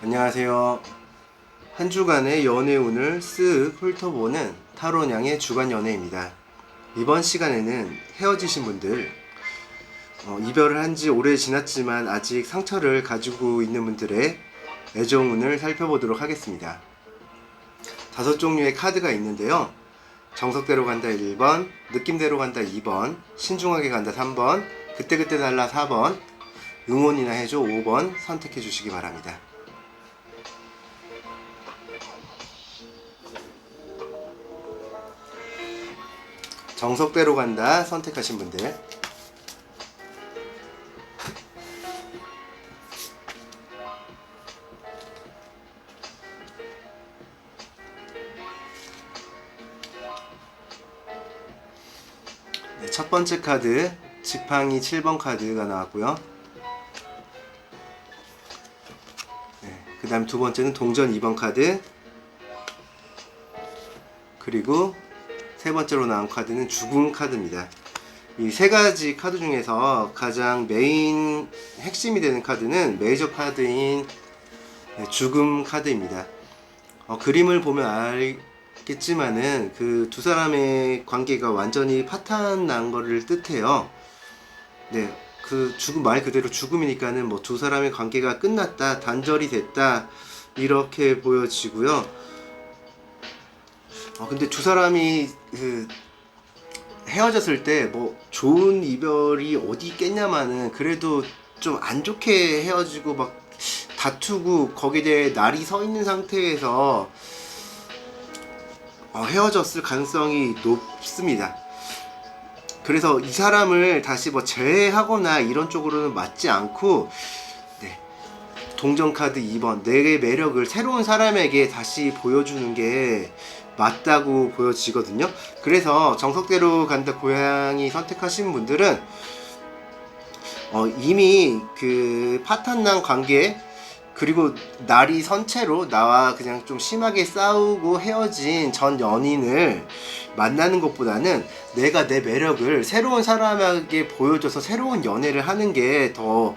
안녕하세요. 한 주간의 연애운을 쓱 훑어보는 타로냥의 주간 연애입니다. 이번 시간에는 헤어지신 분들, 이별을 한 지 오래 지났지만 아직 상처를 가지고 있는 분들의 애정운을 살펴보도록 하겠습니다. 5종류의 카드가 있는데요. 정석대로 간다 1번, 느낌대로 간다 2번, 신중하게 간다 3번, 그때그때 달라 4번, 응원이나 해줘 5번 선택해 주시기 바랍니다. 정석대로 간다 선택하신 분들, 네, 첫 번째 카드 지팡이 7번 카드가 나왔고요. 네, 그 다음 두 번째는 동전 2번 카드, 그리고 세 번째로 나온 카드는 죽음 카드입니다. 이 세 가지 카드 중에서 가장 메인 핵심이 되는 카드는 메이저 카드인 죽음 카드입니다. 그림을 보면 알겠지만은 그 두 사람의 관계가 완전히 파탄 난 거를 뜻해요. 네, 그 죽음 말 그대로 죽음이니까는 뭐 두 사람의 관계가 끝났다, 단절이 됐다 이렇게 보여지고요. 근데 두 사람이 헤어졌을 때 뭐 좋은 이별이 어디 있겠냐마는 그래도 좀 안 좋게 헤어지고 막 다투고 거기에 대해 날이 서 있는 상태에서 헤어졌을 가능성이 높습니다. 그래서 이 사람을 다시 뭐 재회하거나 이런 쪽으로는 맞지 않고, 네, 동전 카드 2번 내 매력을 새로운 사람에게 다시 보여주는 게 맞다고 보여지거든요. 그래서 정석대로 간다 고양이 선택하신 분들은 이미 그 파탄난 관계, 그리고 날이 선 채로 나와 그냥 좀 심하게 싸우고 헤어진 전 연인을 만나는 것보다는 내가 내 매력을 새로운 사람에게 보여줘서 새로운 연애를 하는 게 더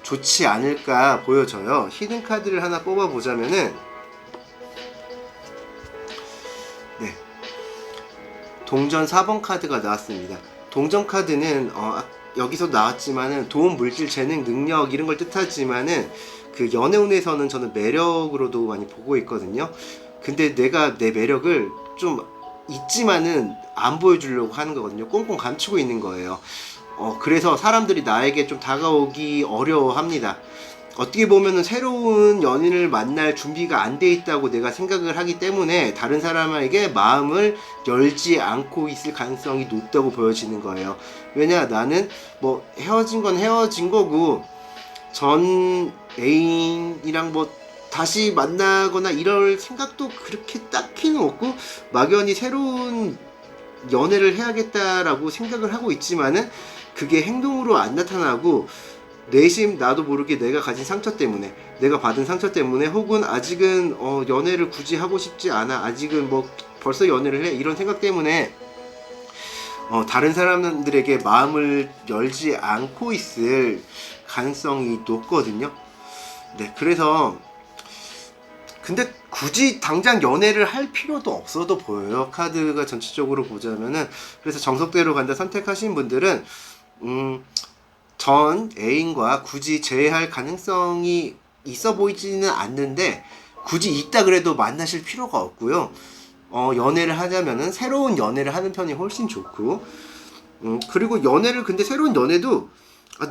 좋지 않을까 보여져요. 히든 카드를 하나 뽑아보자면은, 네, 동전 4번 카드가 나왔습니다. 동전 카드는 여기서 나왔지만은 도움, 물질, 재능, 능력 이런 걸 뜻하지만은 그 연애운에서는 저는 매력으로도 많이 보고 있거든요. 근데 내가 내 매력을 좀 있지만은 안 보여주려고 하는 거거든요. 꽁꽁 감추고 있는 거예요. 그래서 사람들이 나에게 좀 다가오기 어려워합니다. 어떻게 보면은 새로운 연인을 만날 준비가 안 돼 있다고 내가 생각을 하기 때문에 다른 사람에게 마음을 열지 않고 있을 가능성이 높다고 보여지는 거예요. 왜냐, 나는 뭐 헤어진 건 헤어진 거고 전 애인이랑 뭐 다시 만나거나 이럴 생각도 그렇게 딱히는 없고 막연히 새로운 연애를 해야겠다라고 생각을 하고 있지만은 그게 행동으로 안 나타나고 내심 나도 모르게 내가 가진 상처 때문에, 내가 받은 상처 때문에, 혹은 아직은 연애를 굳이 하고 싶지 않아, 아직은 뭐 벌써 연애를 해 이런 생각 때문에 다른 사람들에게 마음을 열지 않고 있을 가능성이 높거든요. 네, 그래서 근데 굳이 당장 연애를 할 필요도 없어도 보여요. 카드가 전체적으로 보자면은. 그래서 정석대로 간다 선택하신 분들은 전 애인과 굳이 재회할 가능성이 있어 보이지는 않는데 굳이 있다 그래도 만나실 필요가 없고요. 연애를 하자면은 새로운 연애를 하는 편이 훨씬 좋고, 그리고 연애를, 근데 새로운 연애도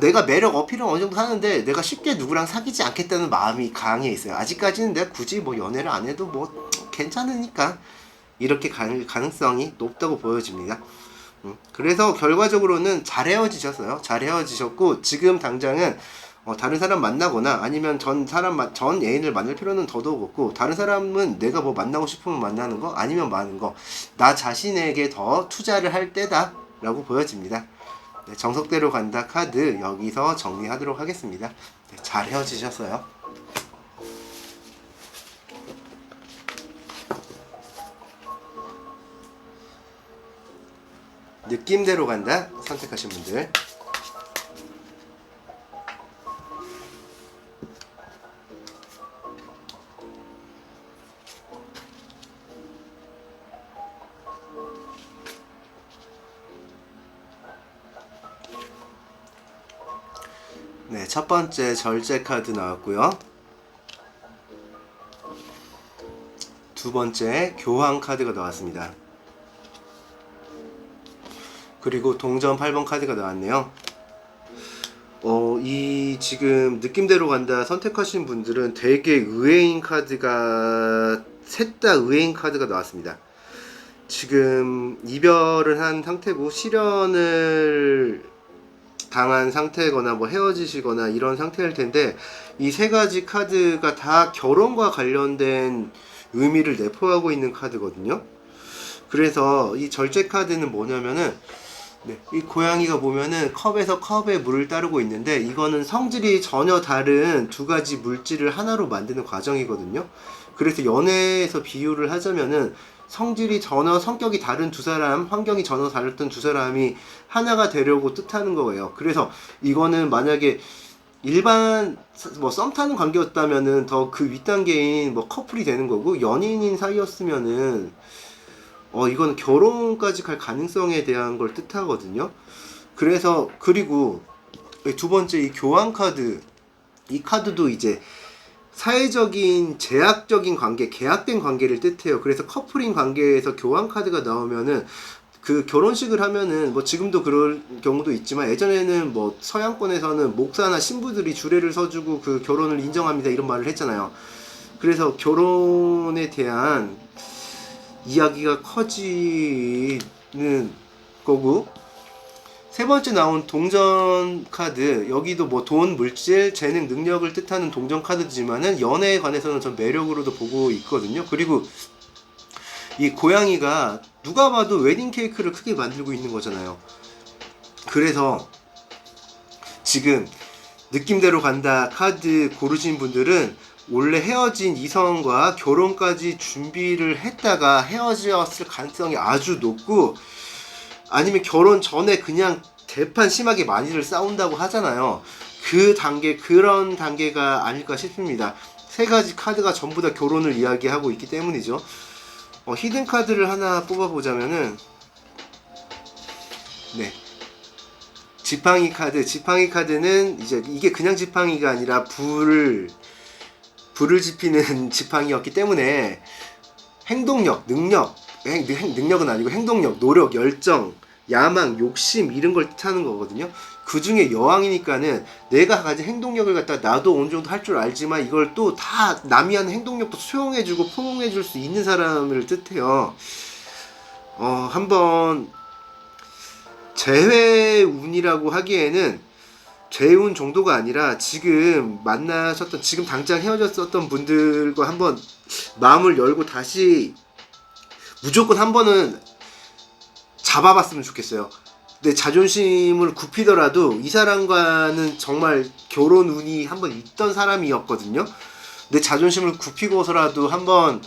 내가 매력 어필은 어느 정도 하는데 내가 쉽게 누구랑 사귀지 않겠다는 마음이 강해 있어요. 아직까지는 내가 굳이 뭐 연애를 안 해도 뭐 괜찮으니까 이렇게 갈 가능성이 높다고 보여집니다. 그래서 결과적으로는 잘 헤어지셨어요. 잘 헤어지셨고 지금 당장은 다른 사람 만나거나 아니면 전 애인을 만날 필요는 더더욱 없고, 다른 사람은 내가 뭐 만나고 싶으면 만나는 거 아니면 마는 거, 나 자신에게 더 투자를 할 때다 라고 보여집니다. 네, 정석대로 간다 카드 여기서 정리하도록 하겠습니다. 네, 잘 헤어지셨어요. 느낌대로 간다 선택하신 분들, 첫 번째 절제 카드 나왔고요. 두 번째 교황 카드가 나왔습니다. 그리고 동전 8번 카드가 나왔네요. 이 지금 느낌대로 간다 선택하신 분들은 되게 의외인 카드가 셋 다 의외인 카드가 나왔습니다. 지금 이별을 한 상태고 실연을 당한 상태거나 뭐 헤어지시거나 이런 상태일 텐데, 이 세 가지 카드가 다 결혼과 관련된 의미를 내포하고 있는 카드거든요. 그래서 이 절제 카드는 뭐냐면은, 네, 이 고양이가 보면은 컵에서 컵에 물을 따르고 있는데, 이거는 성질이 전혀 다른 두 가지 물질을 하나로 만드는 과정이거든요. 그래서 연애에서 비유를 하자면은 성질이 전혀 성격이 다른 두 사람, 환경이 전혀 다르던 두 사람이 하나가 되려고 뜻하는 거예요. 그래서 이거는 만약에 일반 뭐 썸 타는 관계였다면은 더 그 윗단계인 뭐 커플이 되는 거고, 연인인 사이였으면은 이건 결혼까지 갈 가능성에 대한 걸 뜻하거든요. 그래서 그리고 두 번째 이 교환 카드, 이 카드도 이제 사회적인 제약적인 관계, 계약된 관계를 뜻해요. 그래서 커플인 관계에서 교환 카드가 나오면은 그 결혼식을 하면은 뭐 지금도 그럴 경우도 있지만, 예전에는 뭐 서양권에서는 목사나 신부들이 주례를 서주고 그 결혼을 인정합니다 이런 말을 했잖아요. 그래서 결혼에 대한 이야기가 커지는 거고, 세 번째 나온 동전 카드, 여기도 뭐 돈, 물질, 재능, 능력을 뜻하는 동전 카드지만은 연애에 관해서는 전 매력으로도 보고 있거든요. 그리고 이 고양이가 누가 봐도 웨딩 케이크를 크게 만들고 있는 거잖아요. 그래서 지금 느낌대로 간다 카드 고르신 분들은 원래 헤어진 이성과 결혼까지 준비를 했다가 헤어졌을 가능성이 아주 높고, 아니면 결혼 전에 그냥 대판 심하게 많이들 싸운다고 하잖아요. 그 단계, 그런 단계가 아닐까 싶습니다. 세 가지 카드가 전부 다 결혼을 이야기하고 있기 때문이죠. 히든 카드를 하나 뽑아보자면은, 네, 지팡이 카드. 지팡이 카드는 이제 이게 그냥 지팡이가 아니라 불을 지피는 지팡이였기 때문에 행동력, 능력은 아니고 행동력, 노력, 열정, 야망, 욕심 이런 걸 뜻하는 거거든요. 그 중에 여왕이니까는 내가 가진 행동력을 갖다 나도 어느 정도 할 줄 알지만 이걸 또 다 남이 하는 행동력도 수용해주고 포용해줄 수 있는 사람을 뜻해요. 한번 재회운이라고 하기에는 재운 정도가 아니라 지금 만나셨던, 지금 당장 헤어졌었던 분들과 한번 마음을 열고 다시 무조건 한 번은 잡아봤으면 좋겠어요. 내 자존심을 굽히더라도 이 사람과는 정말 결혼 운이 한번 있던 사람이었거든요. 내 자존심을 굽히고서라도 한번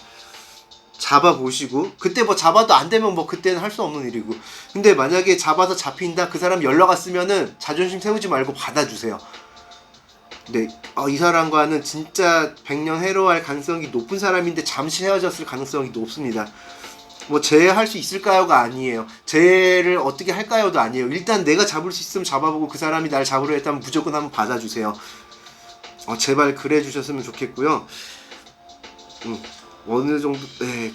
잡아보시고, 그때 뭐 잡아도 안 되면 뭐 그때는 할 수 없는 일이고, 근데 만약에 잡아서 잡힌다, 그 사람 연락 왔으면은 자존심 세우지 말고 받아주세요. 네, 이 사람과는 진짜 100년 해로할 가능성이 높은 사람인데 잠시 헤어졌을 가능성이 높습니다. 뭐 재회할 수 있을까요가 아니에요. 재회를 어떻게 할까요도 아니에요. 일단 내가 잡을 수 있으면 잡아보고, 그 사람이 날 잡으려 했다면 무조건 한번 받아주세요. 제발 그래 주셨으면 좋겠고요. 어느 정도, 네,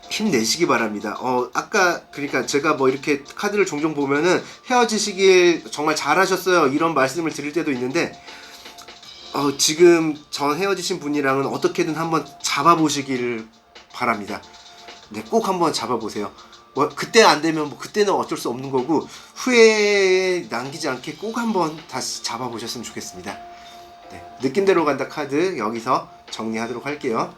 힘내시기 바랍니다. 아까 그러니까 제가 뭐 이렇게 카드를 종종 보면은 헤어지시길 정말 잘하셨어요 이런 말씀을 드릴 때도 있는데, 지금 전 헤어지신 분이랑은 어떻게든 한번 잡아보시길 바랍니다. 네, 꼭 한번 잡아보세요. 뭐 그때 안 되면 뭐 그때는 어쩔 수 없는 거고, 후회에 남기지 않게 꼭 한번 다시 잡아보셨으면 좋겠습니다. 네, 느낌대로 간다 카드 여기서 정리하도록 할게요.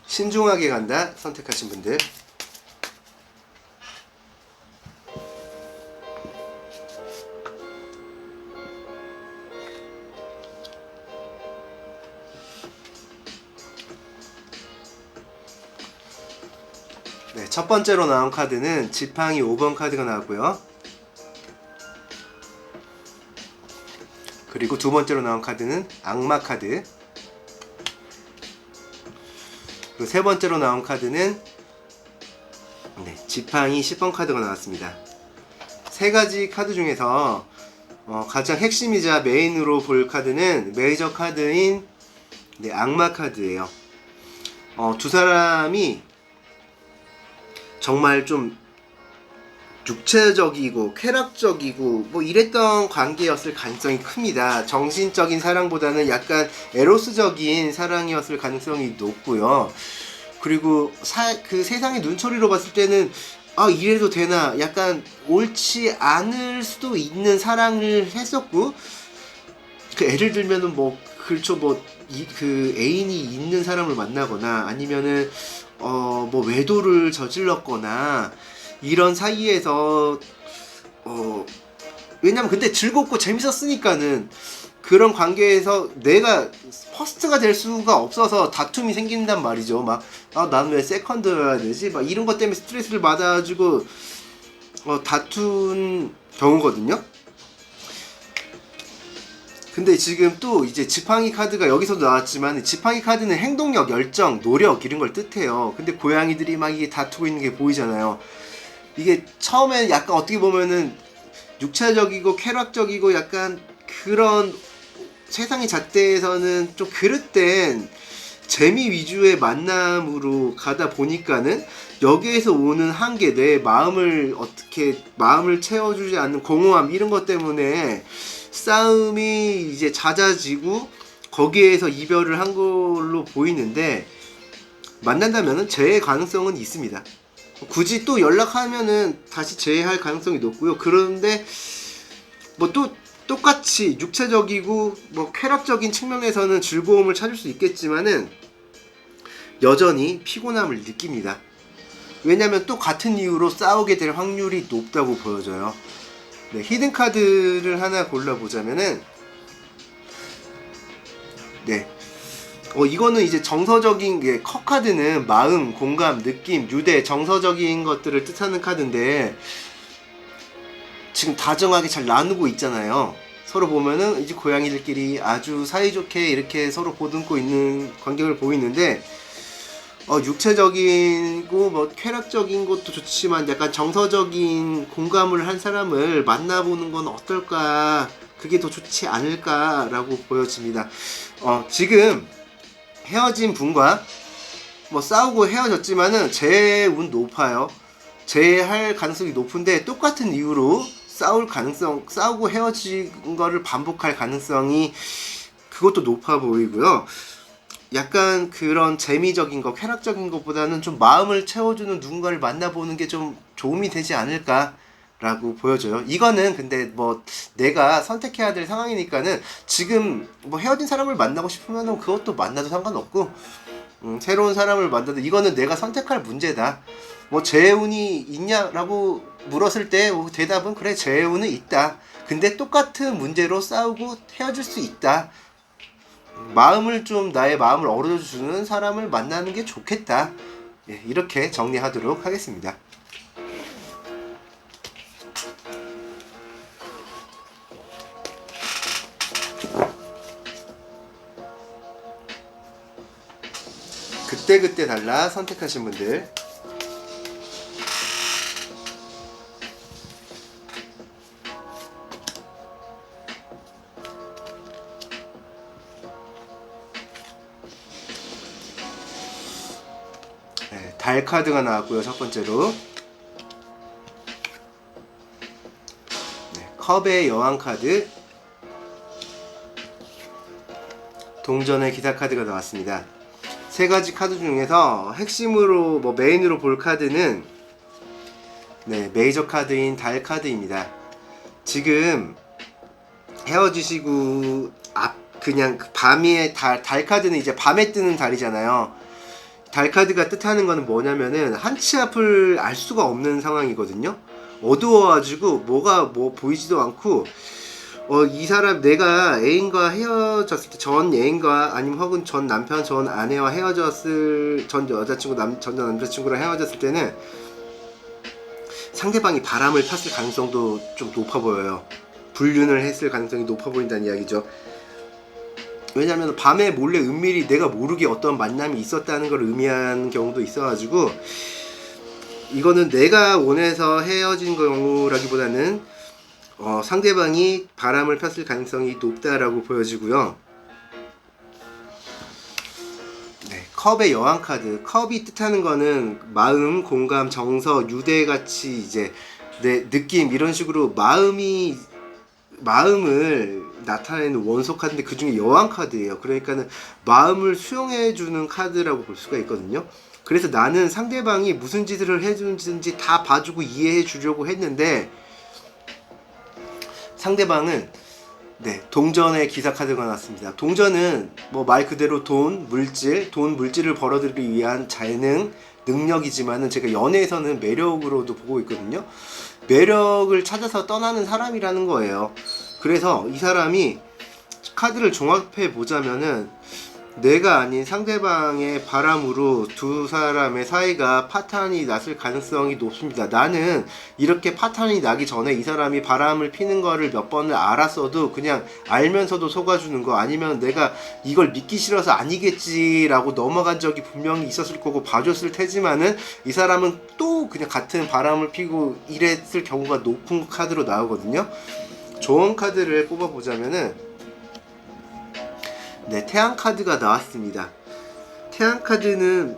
신중하게 간다 선택하신 분들, 네, 첫 번째로 나온 카드는 지팡이 5번 카드가 나왔고요. 그리고 두 번째로 나온 카드는 악마 카드, 그 세 번째로 나온 카드는 네, 지팡이 10번 카드가 나왔습니다. 세 가지 카드 중에서 가장 핵심이자 메인으로 볼 카드는 메이저 카드인 네, 악마 카드예요. 두 사람이 정말 좀 육체적이고 쾌락적이고 뭐 이랬던 관계였을 가능성이 큽니다. 정신적인 사랑보다는 약간 에로스적인 사랑이었을 가능성이 높고요. 그리고 그 세상의 눈초리로 봤을 때는 이래도 되나, 약간 옳지 않을 수도 있는 사랑을 했었고, 그 예를 들면은 뭐 그렇죠, 그 애인이 있는 사람을 만나거나 아니면은 뭐 외도를 저질렀거나 이런 사이에서 왜냐면 근데 즐겁고 재밌었으니까는 그런 관계에서 내가 퍼스트가 될 수가 없어서 다툼이 생긴단 말이죠. 막 난 왜 세컨드여야 되지? 막 이런 것 때문에 스트레스를 받아가지고 다툰 경우거든요. 근데 지금 또 이제 지팡이 카드가 여기서도 나왔지만, 지팡이 카드는 행동력, 열정, 노력 이런 걸 뜻해요. 근데 고양이들이 막 이게 다투고 있는 게 보이잖아요. 이게 처음엔 약간 어떻게 보면은 육체적이고 쾌락적이고 약간 그런 세상의 잣대에서는 좀 그릇된 재미 위주의 만남으로 가다 보니까는 여기에서 오는 한계, 내 마음을 채워주지 않는 공허함 이런 것 때문에 싸움이 이제 잦아지고 거기에서 이별을 한 걸로 보이는데, 만난다면은 재회 가능성은 있습니다. 굳이 또 연락하면은 다시 재회할 가능성이 높고요. 그런데 뭐 또 똑같이 육체적이고 뭐 쾌락적인 측면에서는 즐거움을 찾을 수 있겠지만은 여전히 피곤함을 느낍니다. 왜냐면 또 같은 이유로 싸우게 될 확률이 높다고 보여져요. 네, 히든 카드를 하나 골라보자면은 네, 이거는 이제 정서적인 게, 컵 카드는 마음, 공감, 느낌, 유대, 정서적인 것들을 뜻하는 카드인데 지금 다정하게 잘 나누고 있잖아요. 서로 보면은 이제 고양이들끼리 아주 사이좋게 이렇게 서로 보듬고 있는 광경을 보이는데, 육체적이고 뭐 쾌락적인 것도 좋지만 약간 정서적인 공감을 한 사람을 만나보는 건 어떨까, 그게 더 좋지 않을까라고 보여집니다. 지금 헤어진 분과 뭐 싸우고 헤어졌지만은 재운 높아요. 재할 가능성이 높은데 똑같은 이유로 싸우고 헤어진 거를 반복할 가능성이 그것도 높아 보이고요. 약간 그런 재미적인 거, 쾌락적인 것보다는 좀 마음을 채워주는 누군가를 만나보는 게 좀 도움이 되지 않을까라고 보여져요. 이거는 근데 뭐 내가 선택해야 될 상황이니까는 지금 뭐 헤어진 사람을 만나고 싶으면 그것도 만나도 상관없고, 새로운 사람을 만나도 이거는 내가 선택할 문제다. 뭐 재운이 있냐라고 물었을 때 대답은 그래, 재운은 있다. 근데 똑같은 문제로 싸우고 헤어질 수 있다. 나의 마음을 어루어주는 사람을 만나는 게 좋겠다. 예, 이렇게 정리하도록 하겠습니다. 그때그때 달라 선택하신 분들, 네, 달 카드가 나왔고요. 첫 번째로 네, 컵의 여왕 카드, 동전의 기사 카드가 나왔습니다. 세 가지 카드 중에서 핵심으로 메인으로 볼 카드는 네, 메이저 카드인 달 카드입니다. 지금 헤어지시고 그냥 밤에 달 카드는 이제 밤에 뜨는 달이잖아요. 달 카드가 뜻하는 거는 뭐냐면은 한치 앞을 알 수가 없는 상황이거든요. 어두워가지고 뭐가 보이지도 않고, 이 사람, 내가 애인과 헤어졌을 때, 전 애인과 아니면 혹은 전 남편, 전 아내와 전 여자친구, 전 남자친구랑 헤어졌을 때는 상대방이 바람을 폈을 가능성도 좀 높아 보여요. 불륜을 했을 가능성이 높아 보인다는 이야기죠. 왜냐하면 밤에 몰래 은밀히 내가 모르게 어떤 만남이 있었다는 걸 의미하는 경우도 있어가지고, 이거는 내가 원해서 헤어진 경우라기보다는 상대방이 바람을 폈을 가능성이 높다라고 보여지고요. 네, 컵의 여왕 카드. 컵이 뜻하는 거는 마음, 공감, 정서, 유대같이 이제 내 느낌 이런 식으로 마음을 나타내는 원소 카드인데 그 중에 여왕 카드예요. 그러니까는 마음을 수용해주는 카드라고 볼 수가 있거든요. 그래서 나는 상대방이 무슨 짓을 해주는지 다 봐주고 이해해 주려고 했는데, 상대방은 동전의 기사 카드가 나왔습니다. 동전은 뭐 말 그대로 돈 물질을 벌어들이기 위한 재능, 능력이지만은 제가 연애에서는 매력으로도 보고 있거든요. 매력을 찾아서 떠나는 사람이라는 거예요. 그래서 이 사람이 카드를 종합해 보자면은 내가 아닌 상대방의 바람으로 두 사람의 사이가 파탄이 났을 가능성이 높습니다. 나는 이렇게 파탄이 나기 전에 이 사람이 바람을 피는 거를 몇 번을 알았어도 그냥 알면서도 속아주는 거, 아니면 내가 이걸 믿기 싫어서 아니겠지라고 넘어간 적이 분명히 있었을 거고 봐줬을 테지만은 이 사람은 또 그냥 같은 바람을 피고 이랬을 경우가 높은 카드로 나오거든요. 조언 카드를 뽑아보자면은 태양 카드가 나왔습니다. 태양 카드는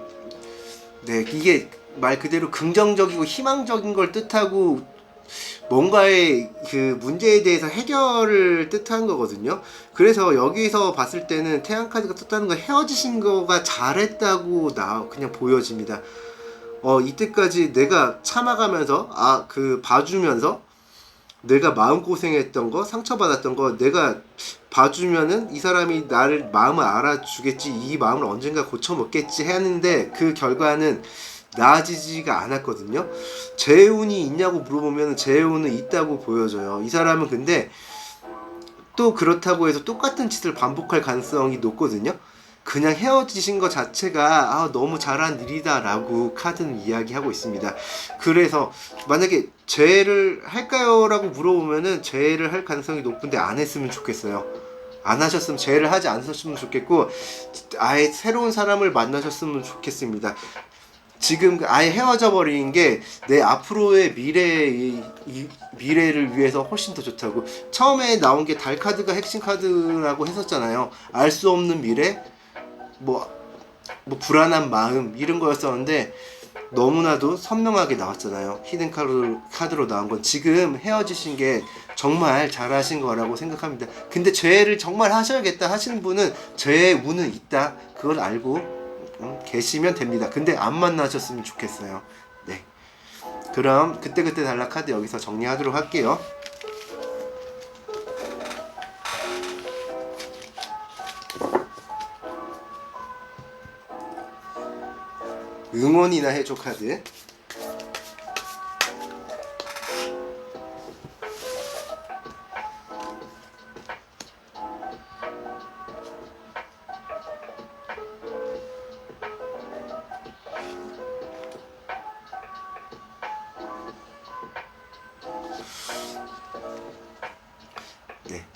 이게 말 그대로 긍정적이고 희망적인 걸 뜻하고 뭔가의 그 문제에 대해서 해결을 뜻하는 거거든요. 그래서 여기서 봤을 때는 태양 카드가 뜻하는 건 헤어지신 거가 잘했다고 그냥 보여집니다. 이때까지 내가 참아가면서 봐주면서 내가 마음고생했던 거, 상처받았던 거 내가 봐주면은 이 사람이 나를 마음을 알아주겠지, 이 마음을 언젠가 고쳐먹겠지 했는데 그 결과는 나아지지가 않았거든요. 재운이 있냐고 물어보면 재운은 있다고 보여져요. 이 사람은 근데 또 그렇다고 해서 똑같은 짓을 반복할 가능성이 높거든요. 그냥 헤어지신 것 자체가 너무 잘한 일이다 라고 카드는 이야기하고 있습니다. 그래서 만약에 재회를 할까요? 라고 물어보면은 재회를 할 가능성이 높은데 안 했으면 좋겠어요. 안 하셨으면, 재회를 하지 않으셨으면 좋겠고 아예 새로운 사람을 만나셨으면 좋겠습니다. 지금 아예 헤어져 버리는 게 내 앞으로의 미래를 위해서 훨씬 더 좋다고. 처음에 나온 게 달 카드가 핵심 카드라고 했었잖아요. 알 수 없는 미래, 뭐 불안한 마음 이런 거였었는데 너무나도 선명하게 나왔잖아요. 히든 카드로 나온 건 지금 헤어지신 게 정말 잘하신 거라고 생각합니다. 근데 죄를 정말 하셔야겠다 하시는 분은 죄의 운은 있다, 그걸 알고 계시면 됩니다. 근데 안 만나셨으면 좋겠어요. 네, 그럼 그때그때 달라 카드 여기서 정리하도록 할게요. 응원이나 해줘 카드.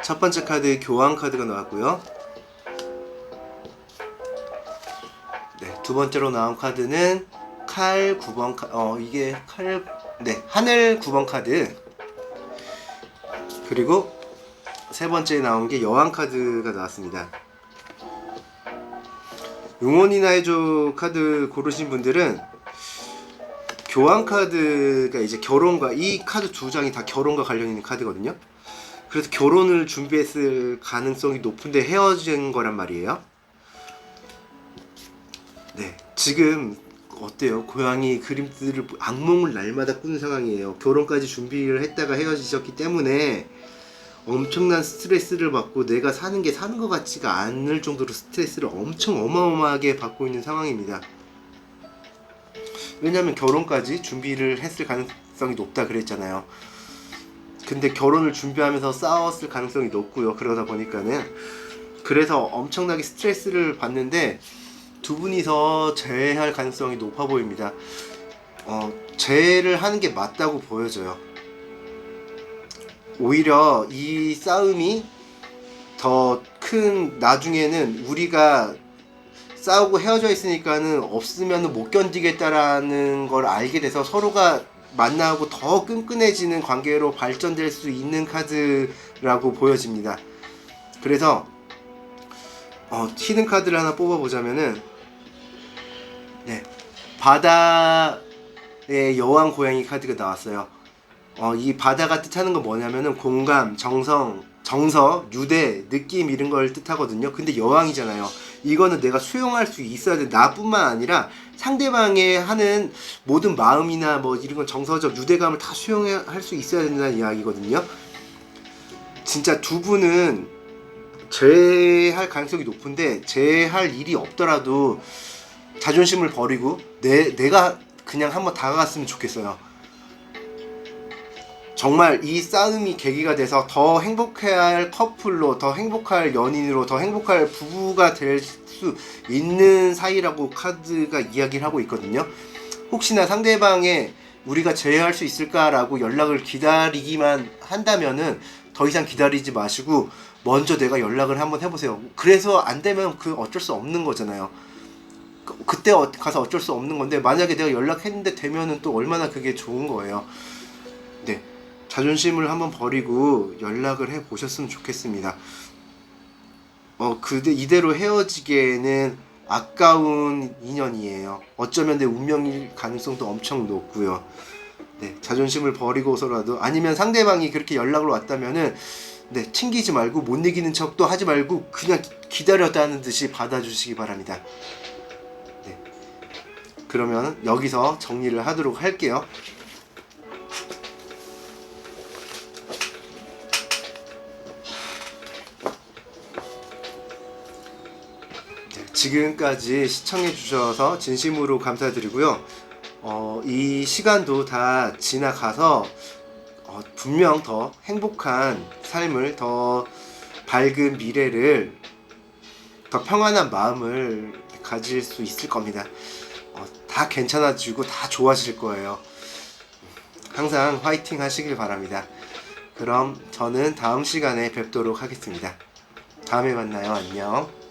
첫 번째 카드 교환 카드가 나왔고요. 두 번째로 나온 카드는 칼 9번 하늘 9번 카드. 그리고 세 번째에 나온 게 여왕 카드가 나왔습니다. 응원이나 해줘 카드 고르신 분들은 교환 카드가 이제 결혼과, 이 카드 두 장이 다 결혼과 관련 있는 카드거든요. 그래서 결혼을 준비했을 가능성이 높은데 헤어진 거란 말이에요. 지금 어때요? 고양이 그림들을 악몽을 날마다 꾸는 상황이에요. 결혼까지 준비를 했다가 헤어지셨기 때문에 엄청난 스트레스를 받고 내가 사는 게 사는 것 같지가 않을 정도로 스트레스를 엄청 어마어마하게 받고 있는 상황입니다. 왜냐면 결혼까지 준비를 했을 가능성이 높다 그랬잖아요. 근데 결혼을 준비하면서 싸웠을 가능성이 높고요. 그러다 보니까는 그래서 엄청나게 스트레스를 받는데 두 분이서 재회할 가능성이 높아 보입니다. 재회를 하는 게 맞다고 보여져요. 오히려 이 싸움이 더 큰 나중에는 우리가 싸우고 헤어져 있으니까는 없으면 못 견디겠다라는 걸 알게 돼서 서로가 만나고 더 끈끈해지는 관계로 발전될 수 있는 카드라고 보여집니다. 그래서 히든 카드를 하나 뽑아보자면은, 네, 바다의 여왕 고양이 카드가 나왔어요. 이 바다가 뜻하는 건 뭐냐면은 공감, 정서, 유대, 느낌 이런 걸 뜻하거든요. 근데 여왕이잖아요. 이거는 내가 수용할 수 있어야 돼. 나뿐만 아니라 상대방의 하는 모든 마음이나 뭐 이런 건 정서적 유대감을 다 수용할 수 있어야 된다는 이야기거든요. 진짜 두 분은 재할 가능성이 높은데 재할 일이 없더라도 자존심을 버리고 내가 그냥 한번 다가갔으면 좋겠어요. 정말 이 싸움이 계기가 돼서 더 행복할 커플로, 더 행복할 연인으로, 더 행복할 부부가 될 수 있는 사이라고 카드가 이야기를 하고 있거든요. 혹시나 상대방의 우리가 재회할 수 있을까라고 연락을 기다리기만 한다면은 더 이상 기다리지 마시고 먼저 내가 연락을 한번 해보세요. 그래서 안 되면 그 어쩔 수 없는 거잖아요. 그때 가서 어쩔 수 없는 건데, 만약에 내가 연락했는데 되면은 또 얼마나 그게 좋은 거예요. 네, 자존심을 한번 버리고 연락을 해 보셨으면 좋겠습니다. 이대로 헤어지기에는 아까운 인연이에요. 어쩌면 내 운명일 가능성도 엄청 높고요. 네, 자존심을 버리고서라도, 아니면 상대방이 그렇게 연락을 왔다면은 네, 튕기지 말고 못 이기는 척도 하지 말고 그냥 기다렸다는 듯이 받아주시기 바랍니다. 네, 그러면 여기서 정리를 하도록 할게요. 지금까지 시청해 주셔서 진심으로 감사드리고요. 이 시간도 다 지나가서 분명 더 행복한 삶을, 더 밝은 미래를, 더 평안한 마음을 가질 수 있을 겁니다. 다 괜찮아지고 다 좋아질 거예요. 항상 화이팅 하시길 바랍니다. 그럼 저는 다음 시간에 뵙도록 하겠습니다. 다음에 만나요. 안녕.